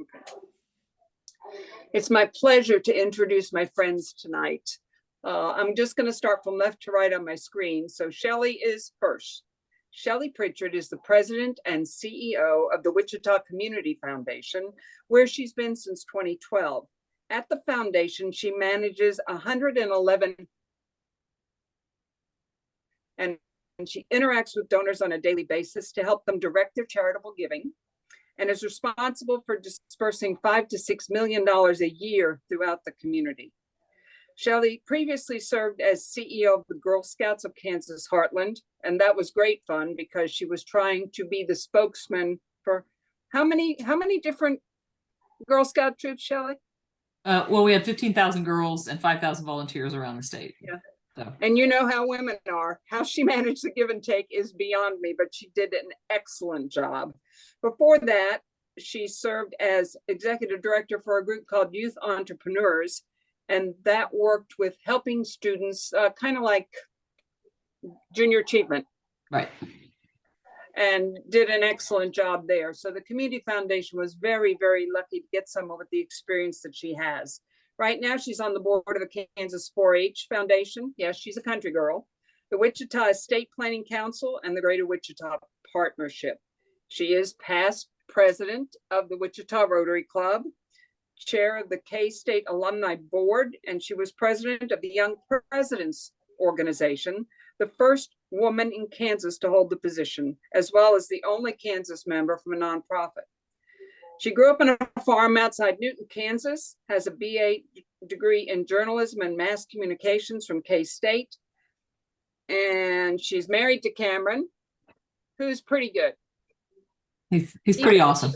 Okay. It's my pleasure to introduce my friends tonight. I'm just going to start from left to right on my screen. So Shelly is first. Shelly Prichard is the president and CEO of the Wichita Community Foundation, where she's been since 2012. At the foundation, she manages 111 and she interacts with donors on a daily basis to help them direct their charitable giving, and is responsible for dispersing $5 to $6 million a year throughout the community. Shelly previously served as CEO of the Girl Scouts of Kansas Heartland, and that was great fun because she was trying to be the spokesman for how many different Girl Scout troops, Shelly? Well, we had 15,000 girls and 5,000 volunteers around the state. Yeah. So. And you know how women are. How she managed the give and take is beyond me, but she did an excellent job. Before that, she served as executive director for a group called Youth Entrepreneurs, and that worked with helping students, kind of like junior achievement. Right. And did an excellent job there. So the Community Foundation was very, very lucky to get someone with the experience that she has. Right now, she's on the board of the Kansas 4-H Foundation. Yes, she's a country girl. The Wichita Estate Planning Council and the Greater Wichita Partnership. She is past president of the Wichita Rotary Club, chair of the K-State Alumni Board, and she was president of the Young Presidents Organization, the first woman in Kansas to hold the position, as well as the only Kansas member from a nonprofit. She grew up on a farm outside Newton, Kansas, has a BA degree in journalism and mass communications from K-State, and she's married to Cameron, who's pretty good. He's pretty awesome.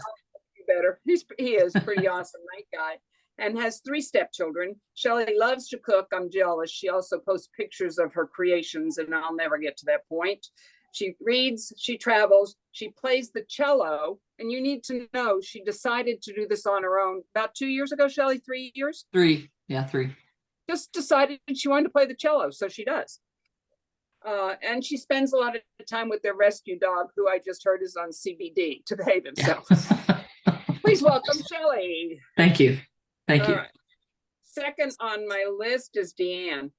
Better. He is pretty awesome, nice guy, and has 3 stepchildren. Shelly loves to cook. I'm jealous. She also posts pictures of her creations, and I'll never get to that point. She reads, she travels, she plays the cello, and you need to know she decided to do this on her own about 2 years ago, Shelly, 3 years? 3, yeah, 3. Just decided she wanted to play the cello, so she does. And she spends a lot of time with their rescue dog, who I just heard is on CBD to behave himself. Yeah. Please welcome Shelly. Thank you. Thank you. Right. Second on my list is DeAnn.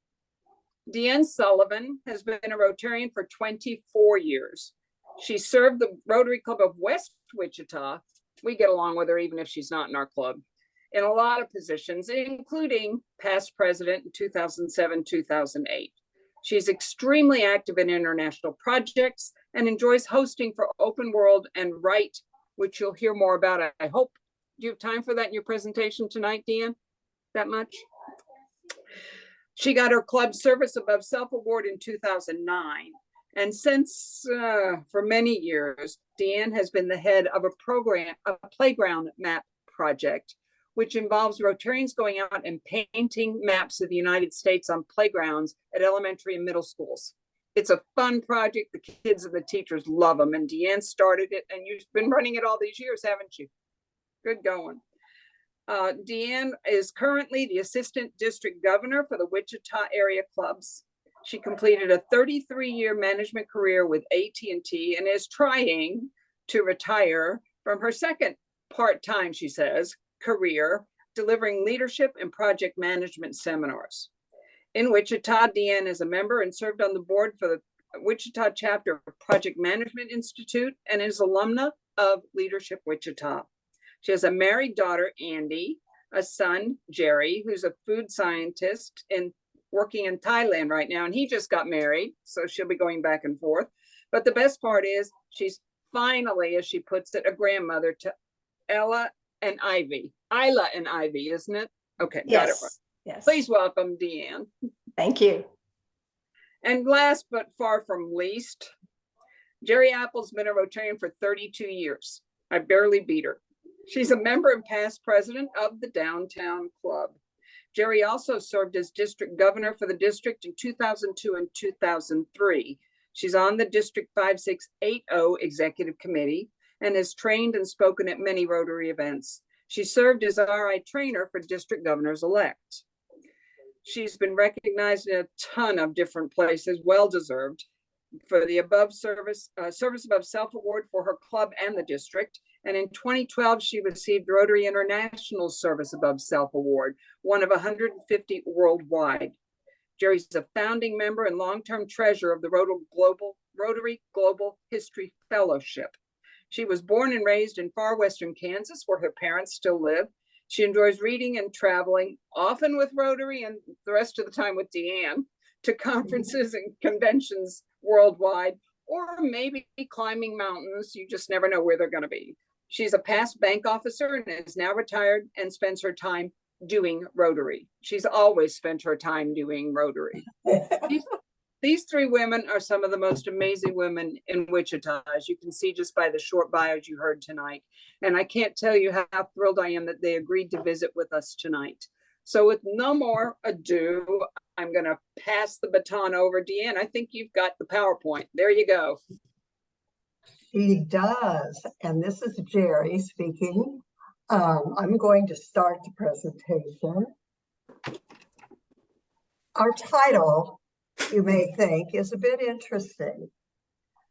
DeAnn Sullivan has been a Rotarian for 24 years. She served the Rotary Club of West Wichita. We get along with her even if she's not in our club, in a lot of positions, including past president in 2007-2008. She's extremely active in international projects and enjoys hosting for Open World and Right, which you'll hear more about. I hope. Do you have time for that in your presentation tonight, DeAnn? That much? She got her Club Service Above Self Award in 2009. And since, for many years, DeAnn has been the head of a playground map project, which involves Rotarians going out and painting maps of the United States on playgrounds at elementary and middle schools. It's a fun project. The kids and the teachers love them. And DeAnn started it, and you've been running it all these years, haven't you? Good going. DeAnn is currently the Assistant District Governor for the Wichita area clubs. She completed a 33-year management career with AT&T and is trying to retire from her second part-time, she says, career, delivering leadership and project management seminars. In Wichita, DeAnn is a member and served on the board for the Wichita chapter of Project Management Institute and is alumna of Leadership Wichita. She has a married daughter, Andy, a son, Geri, who's a food scientist and working in Thailand right now, and he just got married, so she'll be going back and forth. But the best part is she's finally, as she puts it, a grandmother to Isla and Ivy, isn't it? Okay, yes. Got it right. Yes. Please welcome DeAnn. Thank you. And last but far from least, Geri Appel's been a Rotarian for 32 years. I barely beat her. She's a member and past president of the Downtown Club. Geri also served as district governor for the district in 2002 and 2003. She's on the District 5680 Executive Committee and has trained and spoken at many Rotary events. She served as RI trainer for district governors-elect. She's been recognized in a ton of different places, well-deserved, for the above service above self award for her club and the district, And in 2012, she received Rotary International Service Above Self Award, one of 150 worldwide. Geri's a founding member and long-term treasurer of the Rotary Global History Fellowship. She was born and raised in far western Kansas, where her parents still live. She enjoys reading and traveling, often with Rotary and the rest of the time with DeAnn, to conferences and conventions worldwide, or maybe climbing mountains. You just never know where they're going to be. She's a past bank officer and is now retired and spends her time doing Rotary. She's always spent her time doing Rotary. These three women are some of the most amazing women in Wichita, as you can see just by the short bios you heard tonight. And I can't tell you how thrilled I am that they agreed to visit with us tonight. So with no more ado, I'm going to pass the baton over. DeAnn, I think you've got the PowerPoint. There you go. She does. And this is Geri speaking. I'm going to start the presentation. Our title, you may think, is a bit interesting.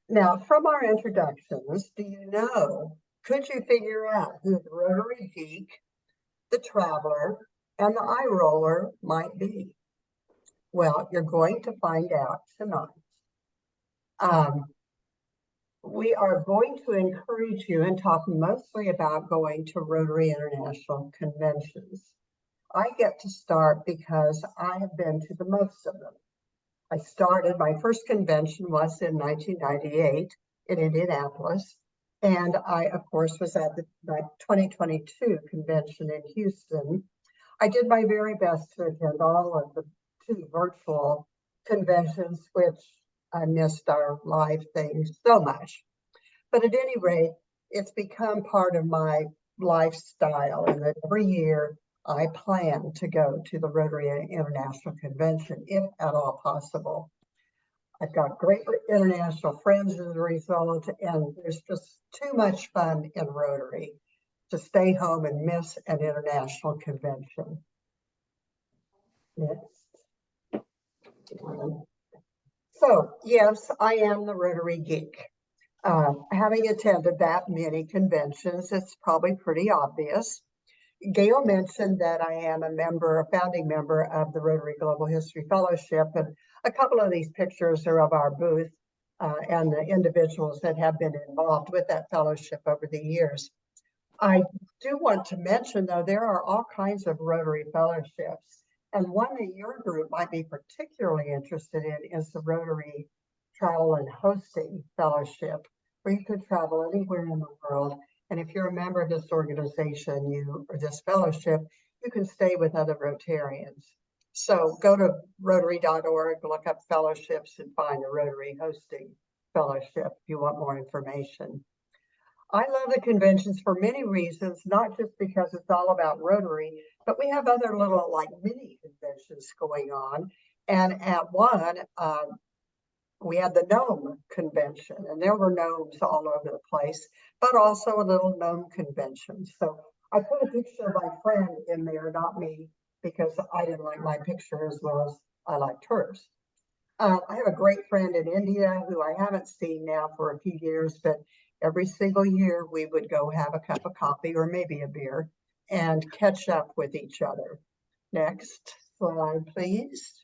Now, from our introductions, could you figure out who the Rotary Geek, the Traveler, and the Eye Roller might be? Well, you're going to find out tonight. We are going to encourage you and talk mostly about going to Rotary International Conventions. I get to start because I have been to the most of them. My first convention was in 1998 in Indianapolis. And I, of course, was at the 2022 convention in Houston. I did my very best to attend all of the 2 virtual conventions, which I missed our live things so much. But at any rate, it's become part of my lifestyle, and that every year I plan to go to the Rotary International Convention, if at all possible. I've got great international friends as a result, and there's just too much fun in Rotary to stay home and miss an international convention. Next. So, yes, I am the Rotary Geek. Having attended that many conventions, it's probably pretty obvious. Gail mentioned that I am a founding member of the Rotary Global History Fellowship, and a couple of these pictures are of our booth and the individuals that have been involved with that fellowship over the years. I do want to mention, though, there are all kinds of Rotary fellowships, and one that your group might be particularly interested in is the Rotary Travel and Hosting Fellowship, where you could travel anywhere in the world. And if you're a member of this organization, or this fellowship, you can stay with other Rotarians. So go to Rotary.org, look up fellowships, and find the Rotary Hosting Fellowship if you want more information. I love the conventions for many reasons, not just because it's all about Rotary, but we have other little mini conventions going on. And at one, we had the Gnome Convention, and there were gnomes all over the place, but also a little gnome convention. So I put a picture of my friend in there, not me, because I didn't like my picture as well as I liked hers. I have a great friend in India who I haven't seen now for a few years, but every single year we would go have a cup of coffee or maybe a beer and catch up with each other. Next slide, please.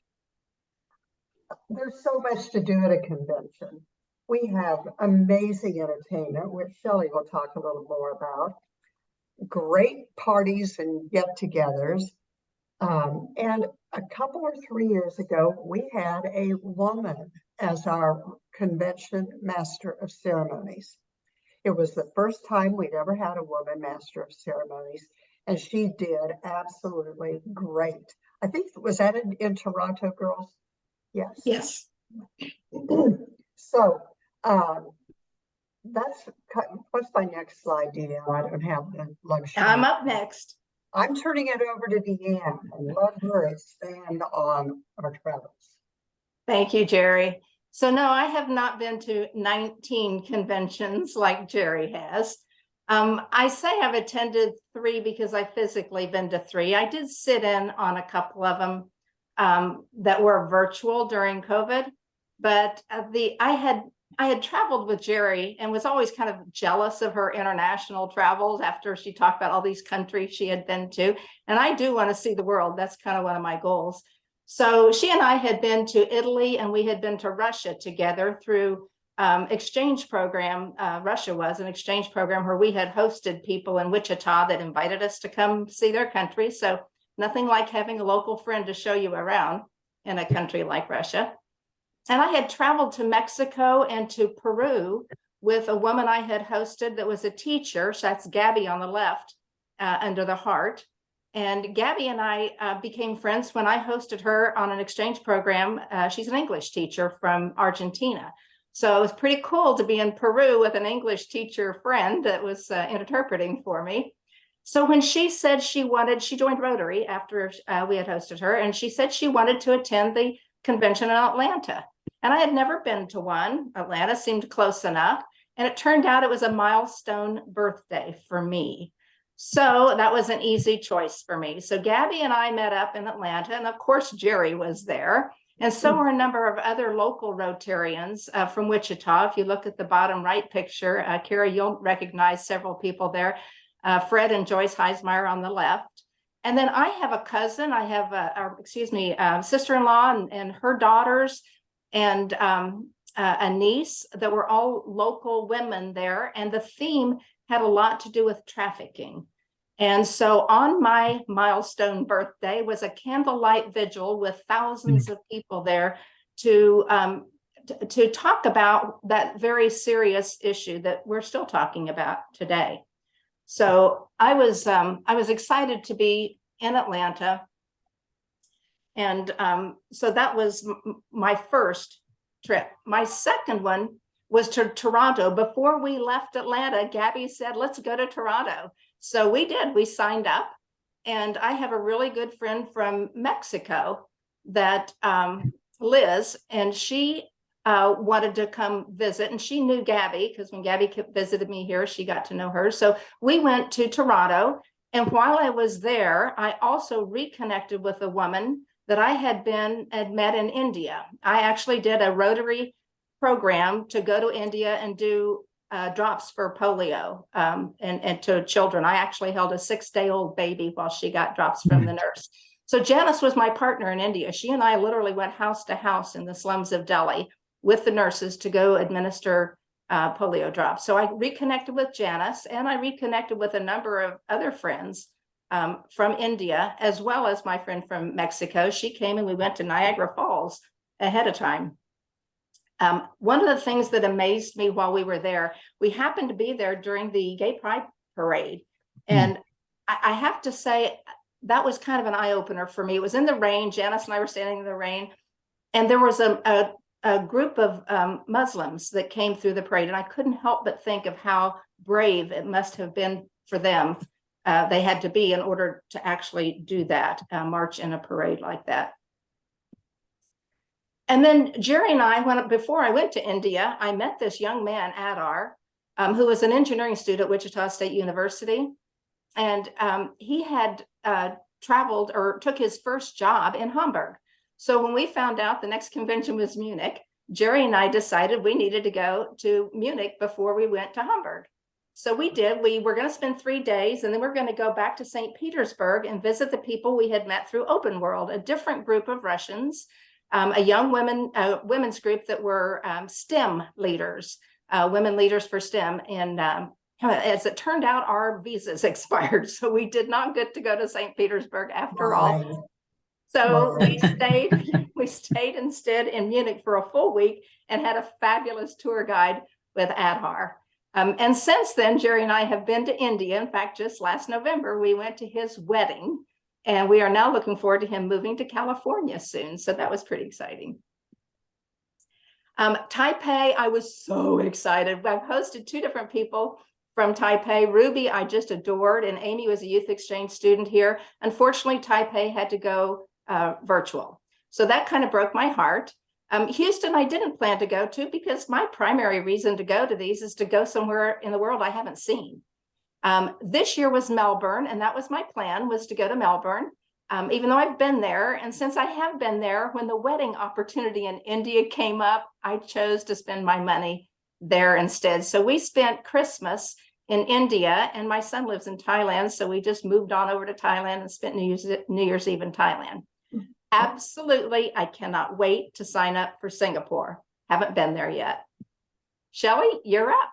There's so much to do at a convention. We have amazing entertainment, which Shelly will talk a little more about. Great parties and get-togethers. And a couple or 3 years ago, we had a woman as our convention master of ceremonies. It was the first time we'd ever had a woman master of ceremonies, and she did absolutely great. I think, was that in Toronto, girls? Yes. Yes. So what's my next slide, DeAnn? I don't have the luxury. I'm up next. I'm turning it over to DeAnn and let her expand on our travels. Thank you, Geri. So no, I have not been to 19 conventions like Geri has. I say I've attended 3 because I've physically been to 3. I did sit in on a couple of them that were virtual during COVID, but I had I had traveled with Geri and was always kind of jealous of her international travels after she talked about all these countries she had been to. And I do want to see the world. That's kind of one of my goals. So she and I had been to Italy and we had been to Russia together through exchange program. Russia was an exchange program where we had hosted people in Wichita that invited us to come see their country. So nothing like having a local friend to show you around in a country like Russia. And I had traveled to Mexico and to Peru with a woman I had hosted that was a teacher. So that's Gabby on the left, under the heart. And Gabby and I became friends when I hosted her on an exchange program. She's an English teacher from Argentina. So it was pretty cool to be in Peru with an English teacher friend that was interpreting for me. So when she said she joined Rotary after we had hosted her, and she said she wanted to attend the convention in Atlanta. And I had never been to one. Atlanta seemed close enough. And it turned out it was a milestone birthday for me. So that was an easy choice for me. So Gabby and I met up in Atlanta, and of course, Geri was there. And so were a number of other local Rotarians from Wichita. If you look at the bottom right picture, Carrie, you'll recognize several people there. Fred and Joyce Heismeyer on the left. And then I have a cousin, I have a sister-in-law and her daughters and a niece that were all local women there. And the theme had a lot to do with trafficking. And so on my milestone birthday was a candlelight vigil with thousands of people there to talk about that very serious issue that we're still talking about today. So I was excited to be in Atlanta. And so that was my first trip. My second one was to Toronto. Before we left Atlanta, Gabby said, let's go to Toronto. So we did, we signed up. And I have a really good friend from Mexico that Liz, and she wanted to come visit, and she knew Gabby because when Gabby visited me here, she got to know her. So we went to Toronto. And while I was there, I also reconnected with a woman that I had met in India. I actually did a Rotary program to go to India and do drops for polio and to children. I actually held a 6-day-old baby while she got drops from the nurse. So Janice was my partner in India. She and I literally went house to house in the slums of Delhi with the nurses to go administer polio drops. So I reconnected with Janice, and I reconnected with a number of other friends from India, as well as my friend from Mexico. She came and we went to Niagara Falls ahead of time. One of the things that amazed me while we were there, we happened to be there during the Gay Pride Parade. And I have to say, that was kind of an eye-opener for me. It was in the rain. Janice and I were standing in the rain. And there was a group of Muslims that came through the parade. And I couldn't help but think of how brave it must have been for them. They had to be in order to actually do that, march in a parade like that. And then Geri and I, before I went to India, I met this young man, Adar, who was an engineering student at Wichita State University. And he had traveled or took his first job in Hamburg. So when we found out the next convention was Munich, Geri and I decided we needed to go to Munich before we went to Hamburg. So we did. We were going to spend 3 days, and then we're going to go back to St. Petersburg and visit the people we had met through Open World, a different group of Russians, a young women's group that were STEM leaders, women leaders for STEM. And as it turned out, our visas expired, so we did not get to go to St. Petersburg after all. So we stayed instead in Munich for a full week and had a fabulous tour guide with Adhar. And since then, Geri and I have been to India. In fact, just last November, we went to his wedding, and we are now looking forward to him moving to California soon. So that was pretty exciting. Taipei, I was so excited. I've hosted 2 different people from Taipei. Ruby, I just adored, and Amy was a youth exchange student here. Unfortunately, Taipei had to go virtual. So that kind of broke my heart. Houston, I didn't plan to go to because my primary reason to go to these is to go somewhere in the world I haven't seen. This year was Melbourne, and that was my plan, was to go to Melbourne. even though I've been there. And since I have been there, when the wedding opportunity in India came up, I chose to spend my money there instead. So we spent Christmas in India, and my son lives in Thailand. So we just moved on over to Thailand and spent New Year's Eve in Thailand. Absolutely. I cannot wait to sign up for Singapore. Haven't been there yet. Shelly, you're up.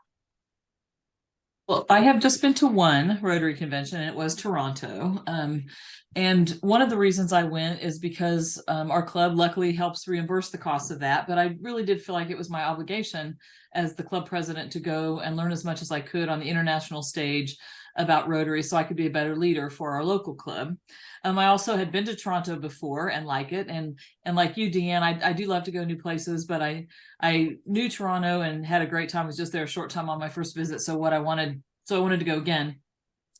Well, I have just been to one Rotary convention, and it was Toronto. And one of the reasons I went is because our club luckily helps reimburse the cost of that. But I really did feel like it was my obligation as the club president to go and learn as much as I could on the international stage about Rotary, so I could be a better leader for our local club. I also had been to Toronto before and like it. And like you, DeAnn, I do love to go new places, but I knew Toronto and had a great time. I was just there a short time on my first visit. So I wanted to go again.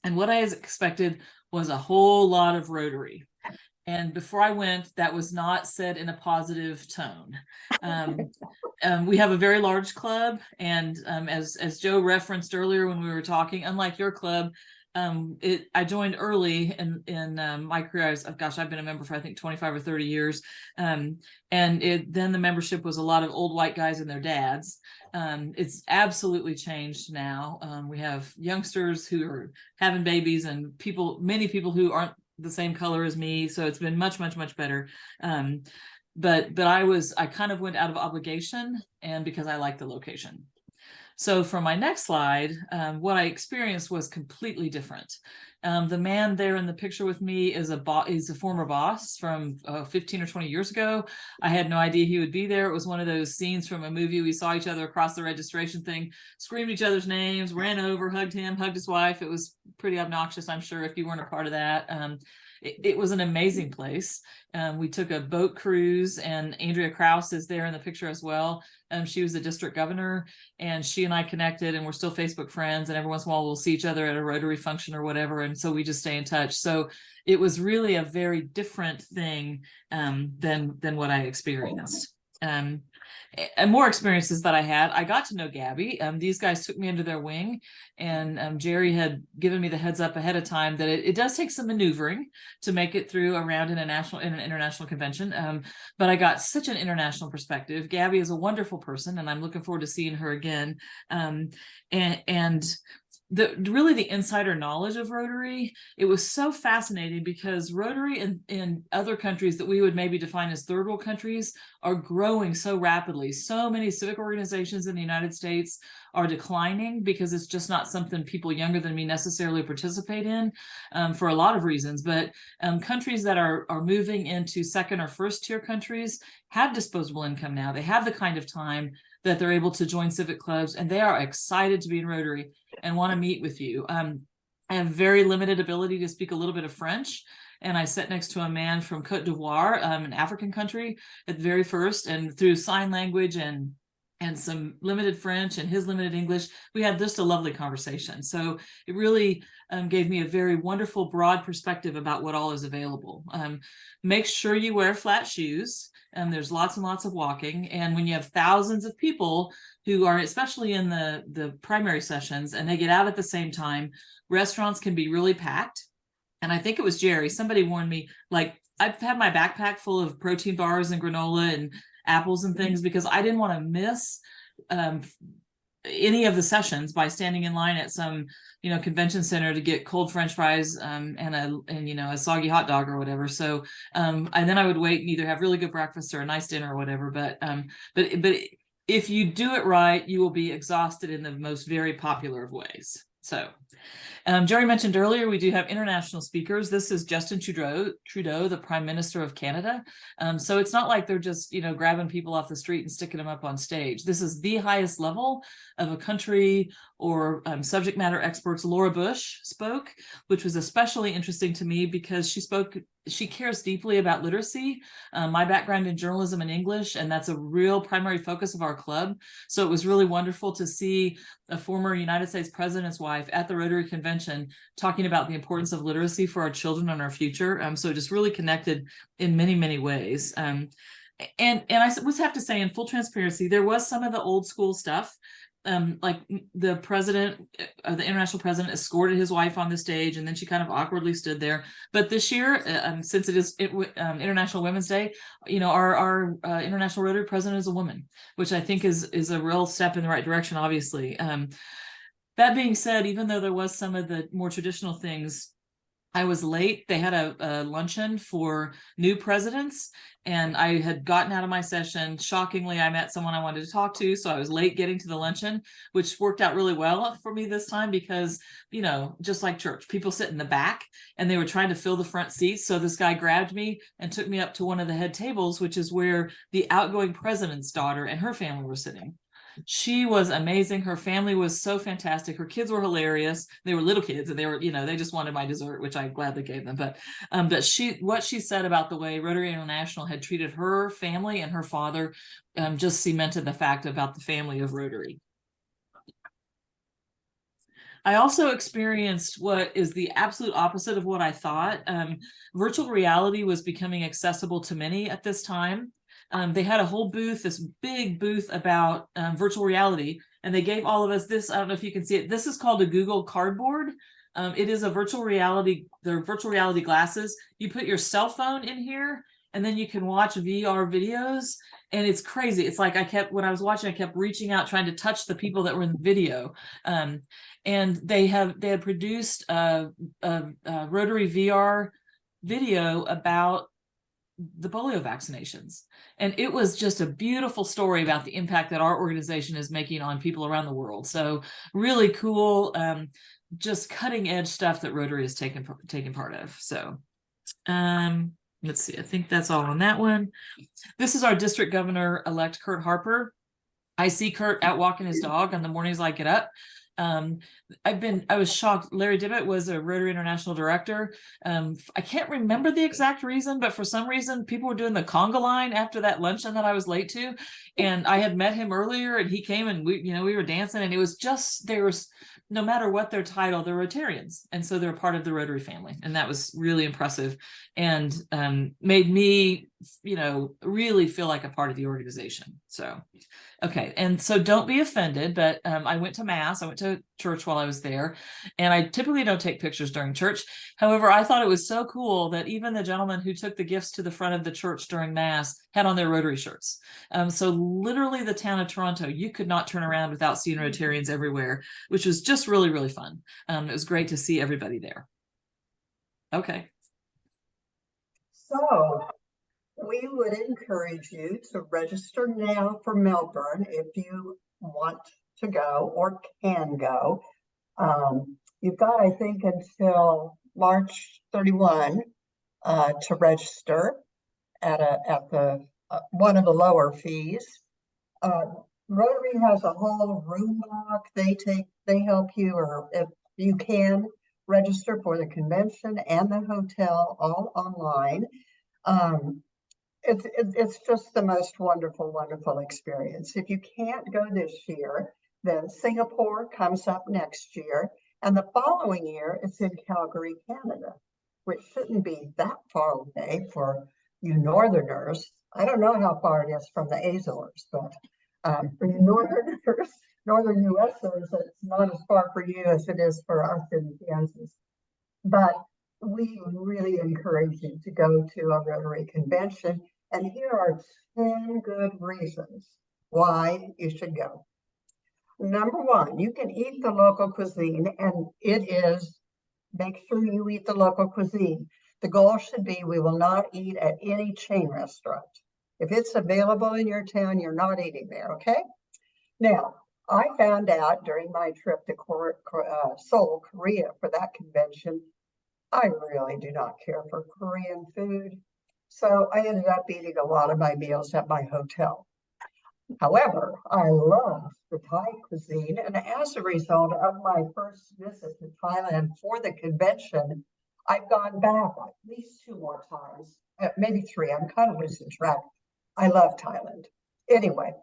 And what I expected was a whole lot of Rotary. And before I went, that was not said in a positive tone. We have a very large club. And as Joe referenced earlier when we were talking, unlike your club, I joined early in my career. I've been a member for I think 25 or 30 years. And then the membership was a lot of old white guys and their dads. It's absolutely changed now. We have youngsters who are having babies and many people who aren't the same color as me. So it's been much, much, much better. But I kind of went out of obligation and because I like the location. So for my next slide, what I experienced was completely different. The man there in the picture with me is a former boss from 15 or 20 years ago. I had no idea he would be there. It was one of those scenes from a movie. We saw each other across the registration thing, screamed each other's names, ran over, hugged him, hugged his wife. It was pretty obnoxious, I'm sure, if you weren't a part of that. It was an amazing place. We took a boat cruise, and Andrea Krause is there in the picture as well. She was the district governor, and she and I connected, and we're still Facebook friends. And every once in a while, we'll see each other at a Rotary function or whatever. And so we just stay in touch. So it was really a very different thing than what I experienced. And more experiences that I had, I got to know Gabby. These guys took me under their wing, and Geri had given me the heads up ahead of time that it does take some maneuvering to make it through around in an international convention. But I got such an international perspective. Gabby is a wonderful person, and I'm looking forward to seeing her again. And the insider knowledge of Rotary, it was so fascinating because Rotary in other countries that we would maybe define as third world countries are growing so rapidly. So many civic organizations in the United States are declining because it's just not something people younger than me necessarily participate in for a lot of reasons. But countries that are moving into second or first tier countries have disposable income now. They have the kind of time that they're able to join civic clubs, and they are excited to be in Rotary and want to meet with you. I have very limited ability to speak a little bit of French, and I sat next to a man from Côte d'Ivoire, an African country, at the very first, and through sign language and some limited French and his limited English, we had just a lovely conversation. So it really gave me a very wonderful, broad perspective about what all is available. Make sure you wear flat shoes. There's lots and lots of walking. And when you have thousands of people who are, especially in the primary sessions, and they get out at the same time, restaurants can be really packed. And I think it was Geri, somebody warned me, like, I've had my backpack full of protein bars and granola and apples and things because I didn't want to miss any of the sessions by standing in line at some convention center to get cold French fries and a soggy hot dog or whatever. So and then I would wait and either have really good breakfast or a nice dinner or whatever. But if you do it right, you will be exhausted in the most very popular of ways. So Geri mentioned earlier, we do have international speakers. This is Justin Trudeau, the Prime Minister of Canada. So it's not like they're just, grabbing people off the street and sticking them up on stage. This is the highest level of a country or subject matter experts. Laura Bush spoke, which was especially interesting to me because she cares deeply about literacy. My background in journalism and English, and that's a real primary focus of our club. So it was really wonderful to see a former United States president's wife at the Rotary Convention talking about the importance of literacy for our children and our future. So just really connected in many, many ways. And I would have to say, in full transparency, there was some of the old school stuff like the president, the international president escorted his wife on the stage, and then she kind of awkwardly stood there. But this year, since it is International Women's Day, you know, our International Rotary president is a woman, which I think is a real step in the right direction, obviously. That being said, even though there was some of the more traditional things, I was late. They had a luncheon for new presidents, and I had gotten out of my session. Shockingly, I met someone I wanted to talk to, so I was late getting to the luncheon, which worked out really well for me this time because, you know, just like church, people sit in the back and they were trying to fill the front seats. So this guy grabbed me and took me up to one of the head tables, which is where the outgoing president's daughter and her family were sitting. She was amazing. Her family was so fantastic. Her kids were hilarious. They were little kids, and they were, you know, they just wanted my dessert, which I gladly gave them. But what she said about the way Rotary International had treated her family and her father just cemented the fact about the family of Rotary. I also experienced what is the absolute opposite of what I thought. Virtual reality was becoming accessible to many at this time. They had a whole booth, this big booth about virtual reality, and they gave all of us this. I don't know if you can see it. This is called a Google Cardboard. It is a virtual reality. They're virtual reality glasses. You put your cell phone in here, and then you can watch VR videos, and it's crazy. It's like when I was watching, I kept reaching out, trying to touch the people that were in the video. And they had produced a Rotary VR video about the polio vaccinations. And it was just a beautiful story about the impact that our organization is making on people around the world. So really cool, just cutting edge stuff that Rotary is taking part of. So let's see, I think that's all on that one. This is our district governor-elect, Kurt Harper. I see Kurt out walking his dog on the mornings I get up. I was shocked. Larry Dimmitt was a Rotary International director. I can't remember the exact reason, but for some reason, people were doing the conga line after that luncheon that I was late to. And I had met him earlier, and he came, and we were dancing, and it was just, no matter what their title, they're Rotarians. And so they're part of the Rotary family. And that was really impressive and made me, really feel like a part of the organization. So, okay. And so don't be offended, but I went to Mass. I went to church while I was there, and I typically don't take pictures during church. However, I thought it was so cool that even the gentleman who took the gifts to the front of the church during Mass had on their Rotary shirts. So literally the town of Toronto, you could not turn around without seeing Rotarians everywhere, which was just really, really fun. It was great to see everybody there. Okay. So we would encourage you to register now for Melbourne if you want to go or can go. You've got, I think, until March 31 to register at the one of the lower fees. Rotary has a whole room block. They help you, or if you can register for the convention and the hotel all online. It's just the most wonderful, wonderful experience. If you can't go this year, then Singapore comes up next year, and the following year it's in Calgary, Canada, which shouldn't be that far away for you Northerners. I don't know how far it is from the Azores, but for you Northerners, Northern USers, it's not as far for you as it is for us in Kansas. But we really encourage you to go to a Rotary convention, and here are 10 good reasons why you should go. Number one, you can eat the local cuisine, and make sure you eat the local cuisine. The goal should be we will not eat at any chain restaurant. If it's available in your town, you're not eating there, okay? Now, I found out during my trip to Seoul, Korea for that convention, I really do not care for Korean food. So I ended up eating a lot of my meals at my hotel. However, I love the Thai cuisine, and as a result of my first visit to Thailand for the convention, I've gone back at least 2 more times, maybe 3. I'm kind of losing track. I love Thailand. Anyway,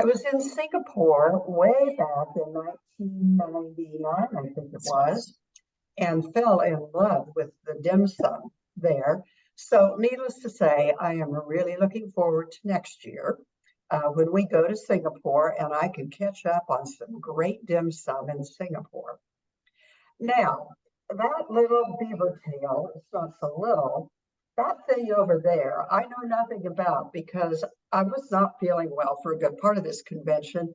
I was in Singapore way back in 1999, I think it was, and fell in love with the dim sum there. So needless to say, I am really looking forward to next year. when we go to Singapore, and I can catch up on some great dim sum in Singapore. Now, that little beaver tail, it's not so little, that thing over there, I know nothing about because I was not feeling well for a good part of this convention.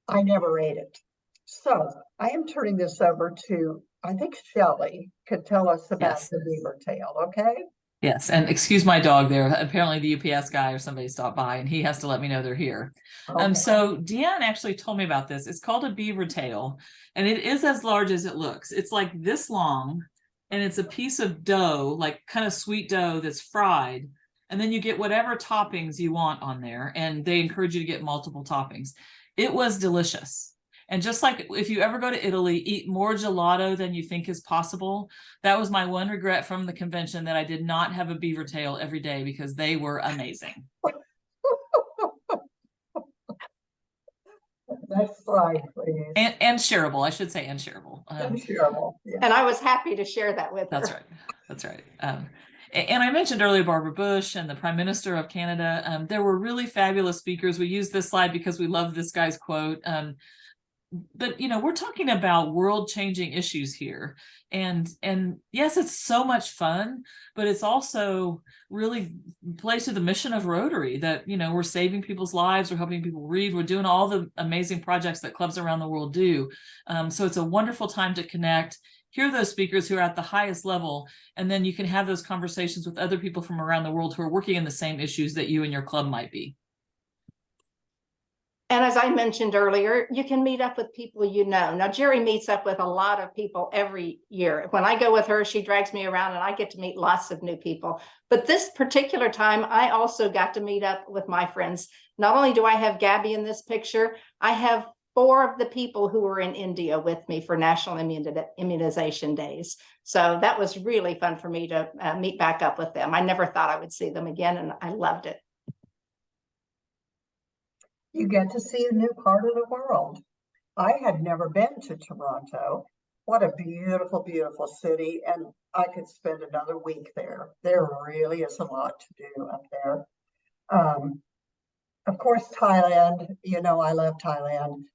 I never ate it. So I am turning this over to, I think Shelly could tell us about Yes. the beaver tail, okay? Yes, and excuse my dog there. Apparently the UPS guy or somebody stopped by and he has to let me know they're here. Okay. So DeAnn actually told me about this. It's called a beaver tail, and it is as large as it looks. It's like this long, and it's a piece of dough, like kind of sweet dough that's fried. And then you get whatever toppings you want on there, and they encourage you to get multiple toppings. It was delicious. And just like if you ever go to Italy, eat more gelato than you think is possible. That was my one regret from the convention, that I did not have a beaver tail every day because they were amazing. Next slide, please. And shareable, I should say, and shareable. Shareable, yeah. And I was happy to share that with her. That's right. That's right. And I mentioned earlier Barbara Bush and the Prime Minister of Canada. There were really fabulous speakers. We used this slide because we love this guy's quote. But you know, we're talking about world-changing issues here, and yes, it's so much fun, but it's also really plays to the mission of Rotary, that, you know, we're saving people's lives, we're helping people read, we're doing all the amazing projects that clubs around the world do. So it's a wonderful time to connect, hear those speakers who are at the highest level, and then you can have those conversations with other people from around the world who are working in the same issues that you and your club might be. And as I mentioned earlier, you can meet up with people you know. Now, Geri meets up with a lot of people every year. When I go with her, she drags me around and I get to meet lots of new people. But this particular time, I also got to meet up with my friends. Not only do I have Gabby in this picture, I have 4 of the people who were in India with me for National Immunization Days. So that was really fun for me to meet back up with them. I never thought I would see them again, and I loved it. You get to see a new part of the world. I had never been to Toronto. What a beautiful, beautiful city. And I could spend another week there. There really is a lot to do up there. Of course, Thailand, you know, I love Thailand.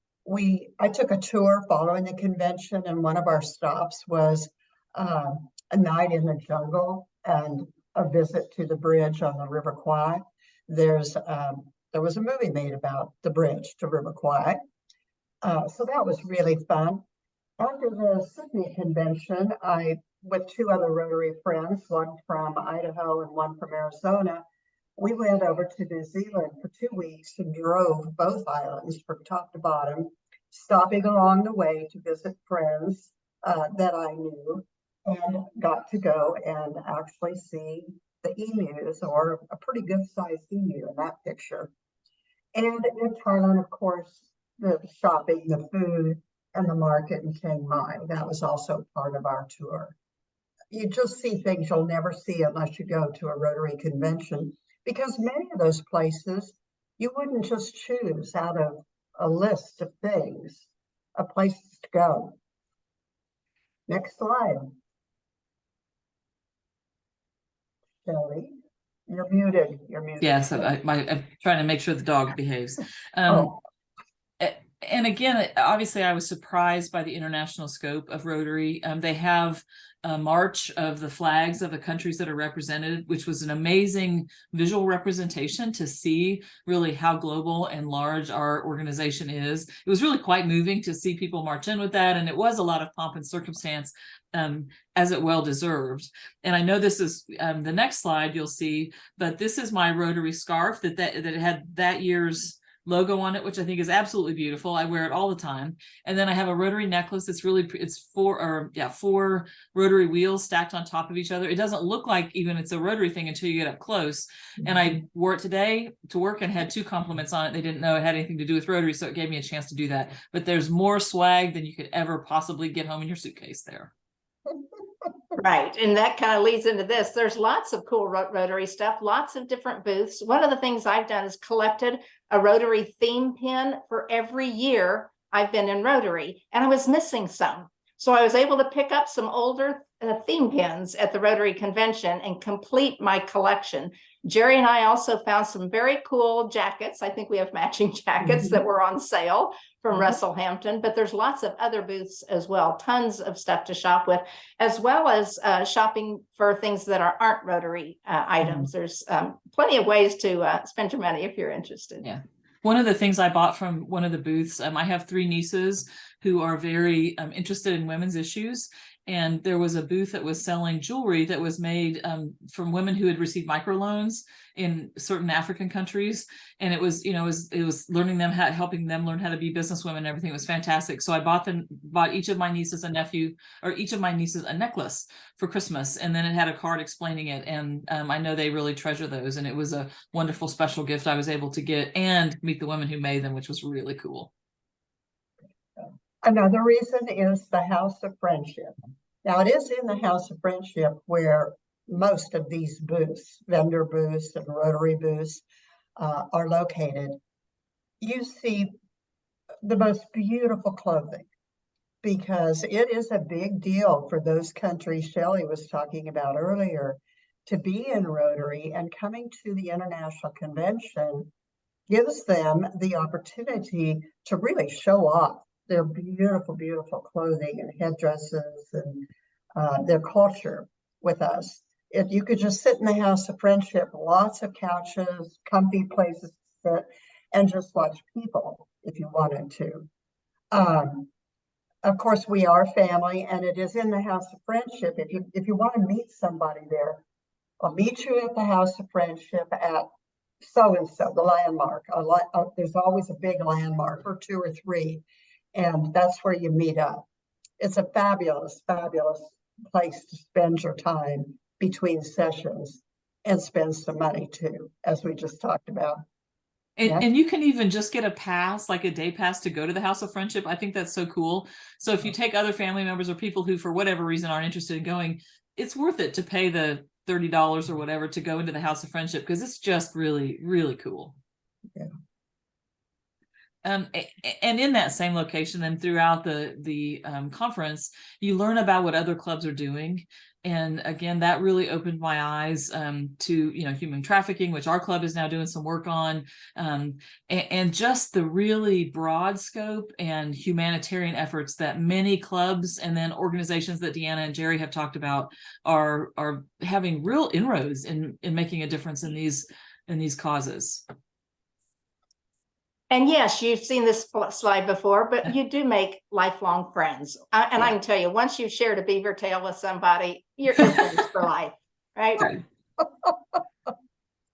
I took a tour following the convention, and one of our stops was a night in the jungle and a visit to the bridge on the River Kwai. There was a movie made about the bridge to River Kwai. So that was really fun. After the Sydney convention, with 2 other Rotary friends, one from Idaho and one from Arizona, we went over to New Zealand for 2 weeks and drove both islands from top to bottom, stopping along the way to visit friends that I knew, and got to go and actually see the emus, or a pretty good sized emu in that picture. And in Thailand, of course, the shopping, the food, and the market in Chiang Mai. That was also part of our tour. You just see things you'll never see unless you go to a Rotary convention, because many of those places you wouldn't just choose out of a list of things, of places to go. Next slide. Shelly. You're muted. You're muted. Yes, I'm trying to make sure the dog behaves. And again, obviously, I was surprised by the international scope of Rotary. They have a march of the flags of the countries that are represented, which was an amazing visual representation to see really how global and large our organization is. It was really quite moving to see people march in with that, and it was a lot of pomp and circumstance, as it well deserved. And I know this is the next slide you'll see, but this is my Rotary scarf that had that year's logo on it, which I think is absolutely beautiful. I wear it all the time. And then I have a Rotary necklace. It's 4 Rotary wheels stacked on top of each other. It doesn't look like even it's a Rotary thing until you get up close. Mm-hmm. And I wore it today to work and had 2 compliments on it. They didn't know it had anything to do with Rotary, so it gave me a chance to do that. But there's more swag than you could ever possibly get home in your suitcase there. Right. And that kind of leads into this. There's lots of cool Rotary stuff, lots of different booths. One of the things I've done is collected a Rotary theme pin for every year I've been in Rotary, and I was missing some. So I was able to pick up some older theme pins at the Rotary Convention and complete my collection. Geri and I also found some very cool jackets. I think we have matching jackets that were on sale from Russell Hampton, but there's lots of other booths as well, tons of stuff to shop with, as well as shopping for things that aren't Rotary items. There's plenty of ways to spend your money if you're interested. Yeah. One of the things I bought from one of the booths, I have 3 nieces who are very interested in women's issues. And there was a booth that was selling jewelry that was made from women who had received microloans in certain African countries. And it was, it was learning them helping them learn how to be businesswomen and everything. It was fantastic. So I bought each of my nieces a necklace for Christmas. And then it had a card explaining it. And I know they really treasure those. And it was a wonderful special gift I was able to get and meet the women who made them, which was really cool. Another reason is the House of Friendship. Now, it is in the House of Friendship where most of these booths, vendor booths and Rotary booths, are located. You see the most beautiful clothing because it is a big deal for those countries Shelly was talking about earlier to be in Rotary, and coming to the International Convention gives them the opportunity to really show off their beautiful, beautiful clothing and headdresses and their culture with us. If you could just sit in the House of Friendship, lots of couches, comfy places to sit, and just watch people if you wanted to. Of course, we are family, and it is in the House of Friendship. If you want to meet somebody there, I'll meet you at the House of Friendship at so-and-so, the landmark. There's always a big landmark or 2 or 3. And that's where you meet up. It's a fabulous, fabulous place to spend your time between sessions and spend some money too, as we just talked about. And you can even just get a pass, like a day pass to go to the House of Friendship. I think that's so cool. So if you take other family members or people who, for whatever reason, aren't interested in going, it's worth it to pay the $30 or whatever to go into the House of Friendship because it's just really, really cool. Yeah. And in that same location and throughout the conference, you learn about what other clubs are doing. And again, that really opened my eyes to, human trafficking, which our club is now doing some work on, and just the really broad scope and humanitarian efforts that many clubs and then organizations that DeAnn and Geri have talked about are having real inroads in making a difference in these causes. And yes, you've seen this slide before, but you do make lifelong friends. And I can tell you, once you've shared a beaver tail with somebody, you're friends for life, right?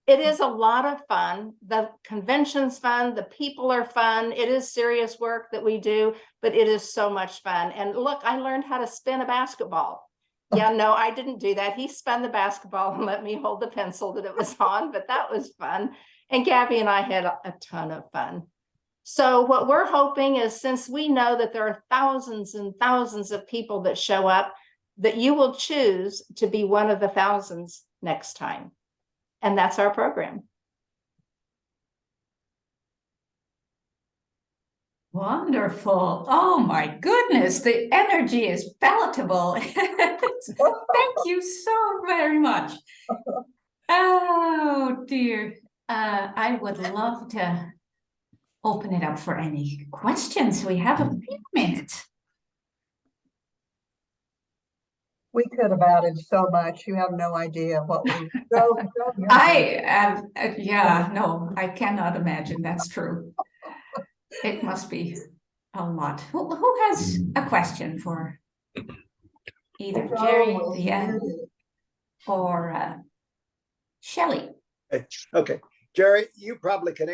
It is a lot of fun. The convention's fun. The people are fun. It is serious work that we do, but it is so much fun. And look, I learned how to spin a basketball. Yeah, no, I didn't do that. He spun the basketball and let me hold the pencil that it was on, but that was fun. And Gabby and I had a ton of fun. So what we're hoping is, since we know that there are thousands and thousands of people that show up, that you will choose to be one of the thousands next time. And that's our program. Wonderful. Oh my goodness, the energy is palatable. Thank you so very much. Oh dear. I would love to open it up for any questions. We have a few minutes. We could have added so much. You have no idea what we so I cannot imagine. That's true. It must be a lot. Who has a question for either Geri, DeAnn, or Shelly? Okay, Geri, you probably can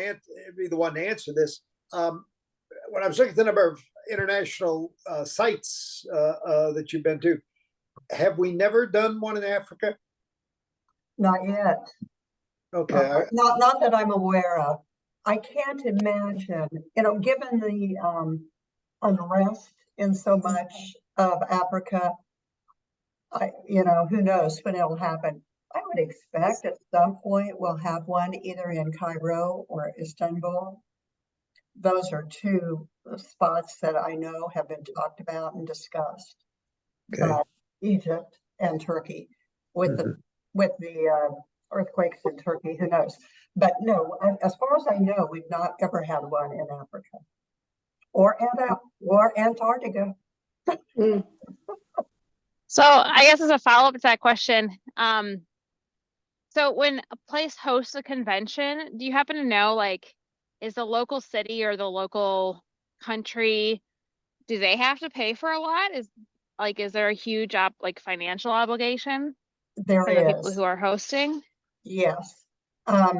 be the one to answer this. When I was looking at the number of international sites that you've been to, have we never done one in Africa? Not yet. Okay. Not that I'm aware of. I can't imagine, given the unrest in so much of Africa, who knows when it'll happen. I would expect at some point we'll have one either in Cairo or Istanbul. Those are 2 spots that I know have been talked about and discussed. Okay. Egypt and Turkey with the earthquakes in Turkey, who knows? But no, as far as I know, we've not ever had one in Africa or Antarctica. So I guess as a follow-up to that question, so when a place hosts a convention, do you happen to know, like, is the local city or the local country, do they have to pay for a lot? Is there a huge financial obligation There for the people is, who are hosting? yes. I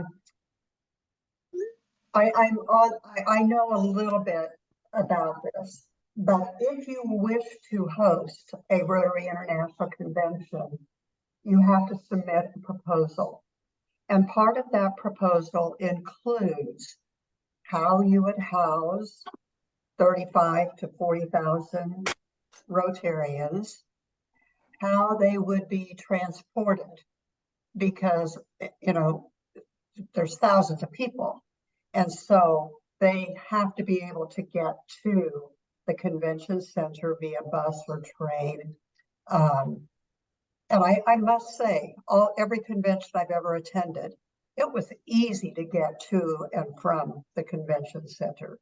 know a little bit about this, but if you wish to host a Rotary International Convention, you have to submit a proposal. And part of that proposal includes how you would house 35 to 40,000 Rotarians, how they would be transported, because, you know, there's thousands of people. And so they have to be able to get to the convention center via bus or train. And I must say, every convention I've ever attended, it was easy to get to and from the convention center.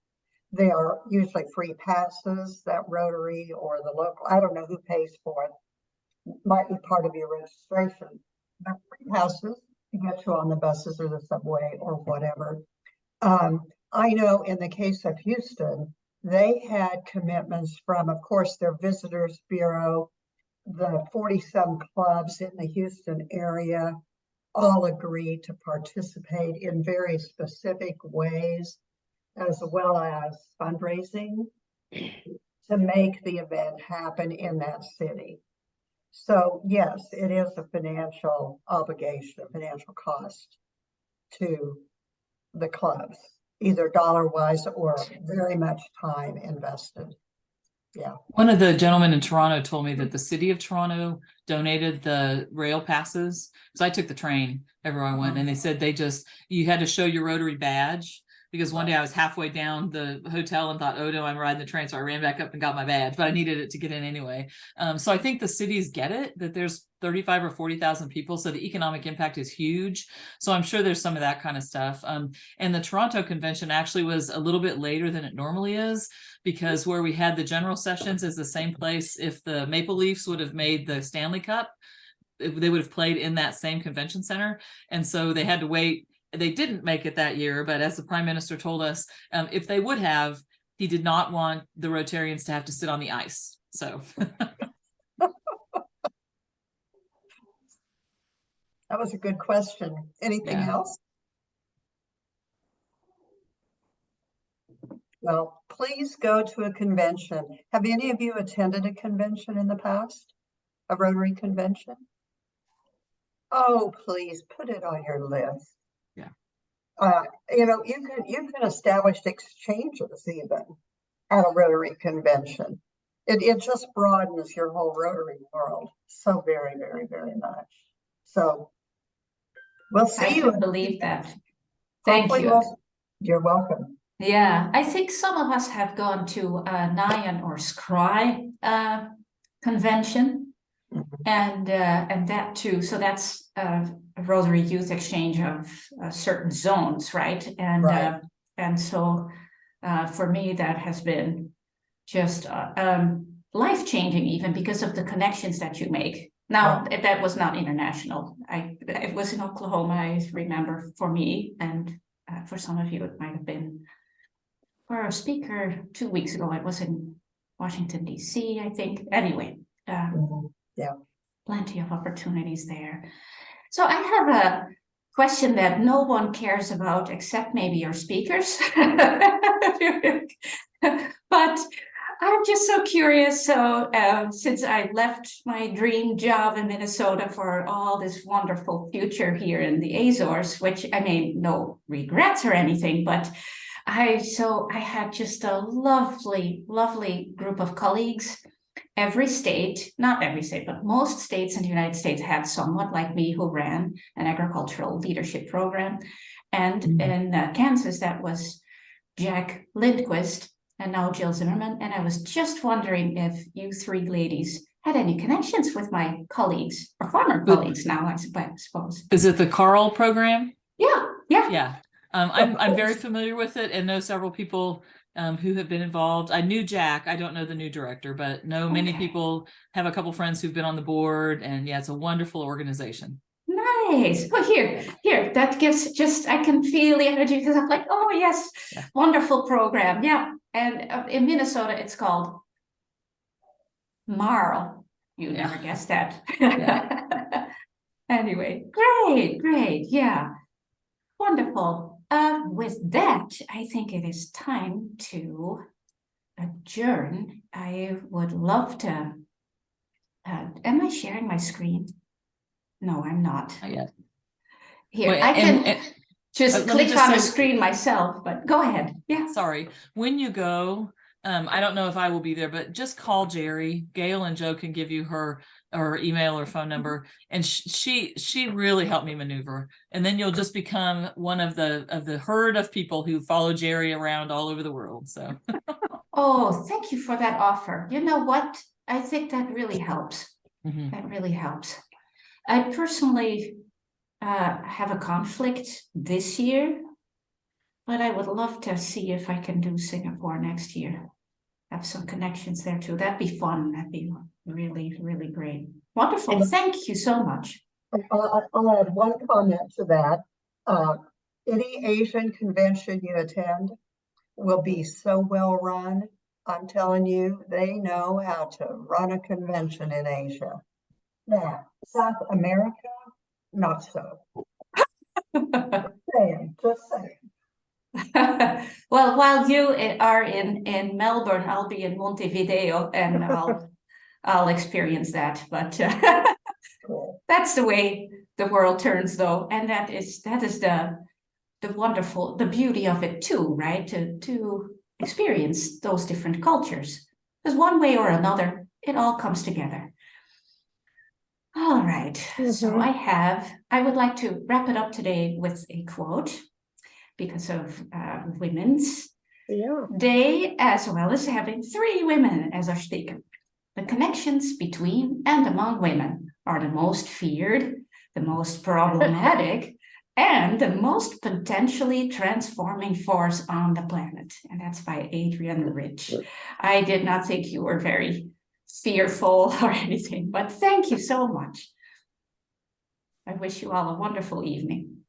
They are usually free passes that Rotary or the local, I don't know who pays for it, might be part of your registration, but free passes to get you on the buses or the subway or whatever. I know in the case of Houston, they had commitments from, of course, their Visitors Bureau, the 40-some clubs in the Houston area all agreed to participate in very specific ways, as well as fundraising to make the event happen in that city. So yes, it is a financial obligation, a financial cost to the clubs, either dollar-wise or very much time invested. Yeah. One of the gentlemen in Toronto told me that the city of Toronto donated the rail passes. So I took the train everywhere I went, and they said you had to show your Rotary badge, because one day I was halfway down the hotel and thought, oh no, I'm riding the train. So I ran back up and got my badge, but I needed it to get in anyway. So I think the cities get it, that there's 35 or 40,000 people. So the economic impact is huge. So I'm sure there's some of that kind of stuff. And the Toronto convention actually was a little bit later than it normally is, because where we had the general sessions is the same place. If the Maple Leafs would have made the Stanley Cup, they would have played in that same convention center. And so they had to wait. They didn't make it that year, but as the Prime Minister told us, if they would have, he did not want the Rotarians to have to sit on the ice. So that was a good question. Anything else? Well, please go to a convention. Have any of you attended a convention in the past? A Rotary convention? Oh, please put it on your list. Yeah. You know, you can establish exchanges even at a Rotary convention. It just broadens your whole Rotary world so very, very, very much. So we'll see you. I can believe that. Thank you. You're welcome. Yeah, I think some of us have gone to Nyan or Scry convention, and that too. So that's a Rotary Youth Exchange of certain zones, right? And so for me, that has been just life-changing, even because of the connections that you make. Now, that was not international. It was in Oklahoma, I remember, for me, and for some of you, it might have been for a speaker 2 weeks ago. It was in Washington, D.C., I think. Anyway, plenty of opportunities there. So I have a question that no one cares about except maybe your speakers. But I'm just so curious. So since I left my dream job in Minnesota for all this wonderful future here in the Azores, which I mean, no regrets or anything, but I had just a lovely, lovely group of colleagues. Every state, not every state, but most states in the United States had someone like me who ran an agricultural leadership program. And in Kansas, that was Jack Lindquist and now Jill Zimmerman. And I was just wondering if you three ladies had any connections with my colleagues or former colleagues now, I suppose. Is it the Carl program? Yeah, yeah. Yeah. I'm very familiar with it and know several people who have been involved. I knew Jack. I don't know the new director, but know many Okay. people, have a couple friends who've been on the board, and yeah, it's a wonderful organization. Nice. Well, here, that gives just, I can feel the energy because I'm like, oh, yes, Yeah. wonderful program. Yeah. And in Minnesota, it's called Marl. You Yeah. never guessed that. Yeah. Anyway, great. Yeah. Wonderful. With that, I think it is time to adjourn. I would love to. Am I sharing my screen? No, I'm not. Not yet. Here, Wait, I can and just let me click just on the say- screen myself, but go ahead. Yeah. sorry, when you go, I don't know if I will be there, but just call Geri. Gail and Joe can give you her email or phone number, and she really helped me maneuver. And then you'll just become one of the herd of people who follow Geri around all over the world. So Oh, thank you for that offer. You know what? I think that really helps. Mhm. That really helps. I personally have a conflict this year, but I would love to see if I can do Singapore next year. Have some connections there too. That'd be fun. That'd be really, really great. Wonderful. Thank you so much. I'll add one comment to that. Any Asian convention you attend will be so well run. I'm telling you, they know how to run a convention in Asia. Now, South America, not so. Just saying. Well, while you are in Melbourne, I'll be in Montevideo, and I'll experience that. But Cool. that's the way the world turns, though, and that is the wonderful, the beauty of it too, right? To experience those different cultures, because one way or another, it all comes together. All right. So I would like to wrap it up today with a quote because of Women's Day, as well as having 3 women as our speaker. The connections between and among women are the most feared, the most problematic, and the most potentially transforming force on the planet. And that's by Adrienne Rich. I did not think you were very fearful or anything, but thank you so much. I wish you all a wonderful evening.